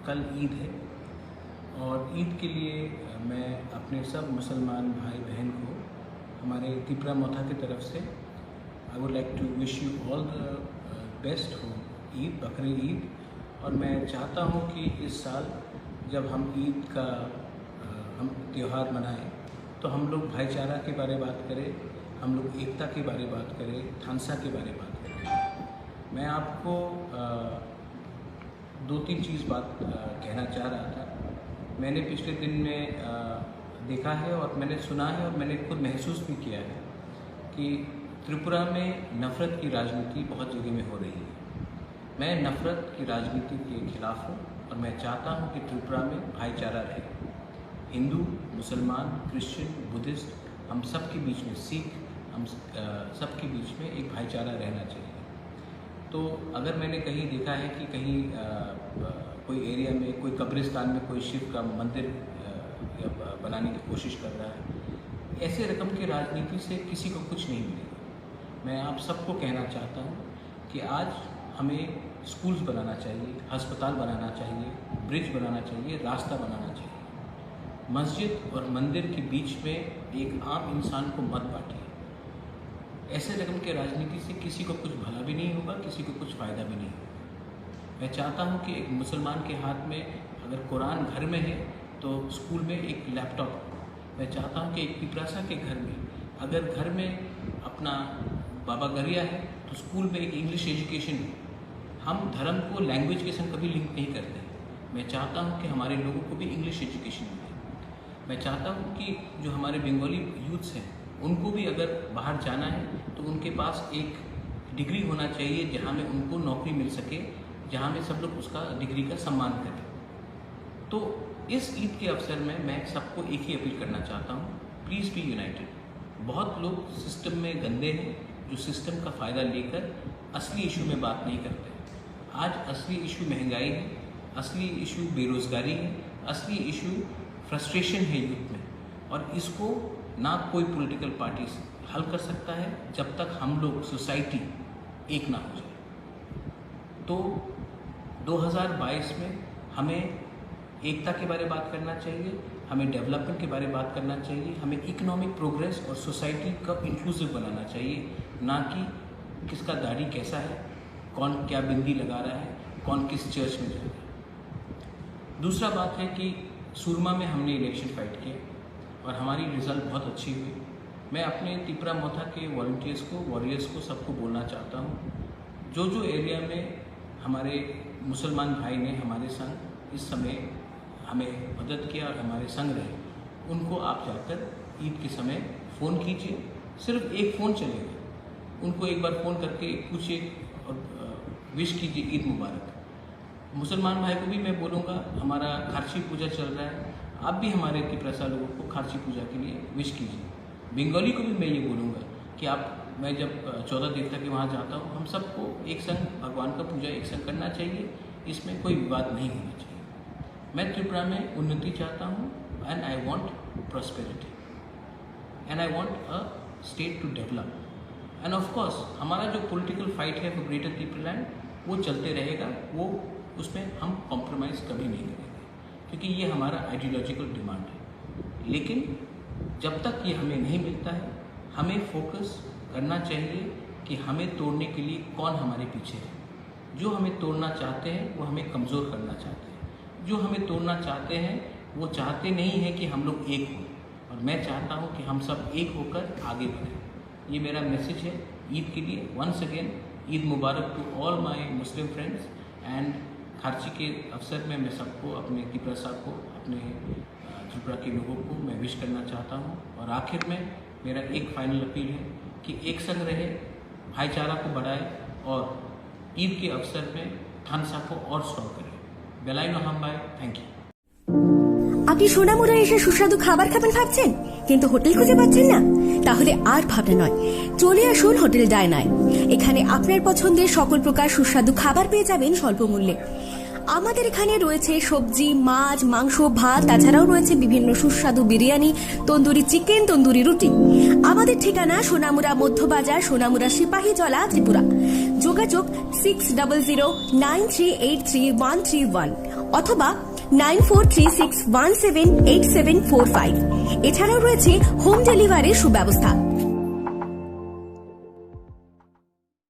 कल ईद है और ईद के लिए मैं अपने सब मुसलमान भाई बहन को हमारे तिपरा मोथा की तरफ से I would like to wish you all the best हो ईद, बकरी ईद। और मैं चाहता हूँ कि इस साल जब हम ईद का हम त्यौहार मनाएं तो हम लोग भाईचारा के बारे में बात करें, हम लोग एकता के बारे में बात करें, थानसा के बारे में बात करें। मैं आपको दो तीन चीज़ बात कहना चाह रहा था। मैंने पिछले दिन में देखा है और मैंने सुना है और मैंने खुद महसूस भी किया है कि त्रिपुरा में नफ़रत की राजनीति बहुत जगह में हो रही है। मैं नफ़रत की राजनीति के खिलाफ हूँ और मैं चाहता हूँ कि त्रिपुरा में भाईचारा रहे। हिंदू, मुसलमान, क्रिश्चियन, बुद्धिस्ट, हम सब के बीच में, सिख, हम सब के बीच में एक भाईचारा रहना चाहिए। तो अगर मैंने कहीं देखा है कि कहीं कोई एरिया में, कोई कब्रिस्तान में कोई शिव का मंदिर बनाने की कोशिश कर रहा है, ऐसे रकम की राजनीति से किसी को कुछ नहीं मिलेगा। मैं आप सबको कहना चाहता हूँ कि आज हमें स्कूल्स बनाना चाहिए, अस्पताल बनाना चाहिए, ब्रिज बनाना चाहिए, रास्ता बनाना चाहिए। मस्जिद और मंदिर के बीच में एक आम इंसान को मत बांटिए। ऐसे रकम के राजनीति से किसी को कुछ भला भी नहीं होगा, किसी को कुछ फ़ायदा भी नहीं होगा। मैं चाहता हूँ कि एक मुसलमान के हाथ में अगर कुरान घर में है तो स्कूल में एक लैपटॉप। मैं चाहता हूँ कि एक पिपरासा के घर में अगर घर में अपना बाबा गरिया है तो स्कूल में एक इंग्लिश एजुकेशन है। हम धर्म को लैंग्वेज के संग कभी लिंक नहीं करते। मैं चाहता हूँ कि हमारे लोगों को भी इंग्लिश एजुकेशन मिले। मैं चाहता हूँ कि जो हमारे बंगाली यूथ्स हैं उनको भी अगर बाहर जाना है तो उनके पास एक डिग्री होना चाहिए जहाँ में उनको नौकरी मिल सके, जहाँ में सब लोग उसका डिग्री का सम्मान करें। तो इस ईद के अवसर में मैं सबको एक ही अपील करना चाहता हूँ, प्लीज़ बी यूनाइटेड। बहुत लोग सिस्टम में गंदे हैं जो सिस्टम का फ़ायदा लेकर असली इशू में बात नहीं करते। आज असली इशू महंगाई है, असली इशू बेरोज़गारी है, असली इशू फ्रस्ट्रेशन है यूथ में, और इसको ना कोई पॉलिटिकल पार्टी हल कर सकता है जब तक हम लोग सोसाइटी एक ना हो जाए। तो 2022 में हमें एकता के बारे में बात करना चाहिए, हमें डेवलपमेंट के बारे में बात करना चाहिए, हमें इकोनॉमिक प्रोग्रेस और सोसाइटी का इंक्लूसिव बनाना चाहिए, ना कि किसका दाढ़ी कैसा है, कौन क्या बिंदी लगा रहा है, कौन किस चर्च में जा रहा है। दूसरा बात है कि सुरमा में हमने इलेक्शन फाइट किया और हमारी रिज़ल्ट बहुत अच्छी हुई। मैं अपने तिपरा मोथा के वॉलंटियर्स को, वॉरियर्स को, सबको बोलना चाहता हूँ, जो जो एरिया में हमारे मुसलमान भाई ने हमारे संग इस समय हमें मदद किया और हमारे संग रहे, उनको आप जाकर ईद के समय फ़ोन कीजिए। सिर्फ एक फ़ोन चलेगा, उनको एक बार फ़ोन करके पूछिए और विश कीजिए ईद मुबारक। मुसलमान भाई को भी मैं बोलूँगा, हमारा खारसी पूजा चल रहा है, आप भी हमारे तिपरासा लोगों को खारसी पूजा के लिए विश कीजिए। बंगाली को भी मैं ये बोलूँगा कि मैं जब 14 देवता के वहाँ जाता हूँ, हम सबको एक संग भगवान का पूजा एक संग करना चाहिए, इसमें कोई विवाद नहीं होना चाहिए। मैं त्रिपुरा में उन्नति चाहता हूँ and I want prosperity and I want a state to develop. And of course हमारा जो पॉलिटिकल फाइट है फॉर ग्रेटर त्रिपुरालैंड वो चलते रहेगा, वो उसमें हम कॉम्प्रोमाइज़ कभी नहीं करेंगे, क्योंकि ये हमारा आइडियोलॉजिकल डिमांड है। लेकिन जब तक ये हमें नहीं मिलता है, हमें फोकस करना चाहिए कि हमें तोड़ने के लिए कौन हमारे पीछे है। जो हमें तोड़ना चाहते हैं वो हमें कमज़ोर करना चाहते हैं, जो हमें तोड़ना चाहते हैं वो चाहते नहीं हैं कि हम लोग एक हों, और मैं चाहता हूँ कि हम सब एक होकर आगे बढ़ें। ये मेरा मैसेज है ईद के लिए। Once again Eid Mubarak to all my Muslim friends. And खारसी के अवसर में मैं सबको, अपने तिपरासा को, अपने त्रिपुरा के लोगों को मैं विश करना चाहता हूँ। और आखिर में मेरा एक फाइनल अपील है कि एक संग रहे, भाईचारा को बढ़ाए और ईद के अवसर में थानसा को और स्ट्रॉन्ग करें। बेलाई नहाम भाई, थैंक यू। আপনি সোনামুড়া এসে সুস্বাদু খাবার খাবেন ভাবছেন, কিন্তু হোটেল খুঁজে পাচ্ছেন না? তাহলে আর ভাবনা নয়, চলে আসুন হোটেল ডায়নায়। এখানে আপনার পছন্দের সকল প্রকার সুস্বাদু খাবার পেয়ে যাবেন স্বল্প মূল্যে। আমাদের এখানে রয়েছে সবজি, মাছ, মাংস, ভাত, তাছাড়াও রয়েছে বিভিন্ন সুস্বাদু বিরিয়ানি, তন্দুরি চিকেন, তন্দুরি রুটি। আমাদের ঠিকানা সোনামুড়া মধ্যবাজার, সোনামুড়া সিপাহীজলা, ত্রিপুরা। যোগাযোগ 6009383131 অথবা 9436178745। এছাড়াও রয়েছে হোম ডেলিভারির সুব্যবস্থা।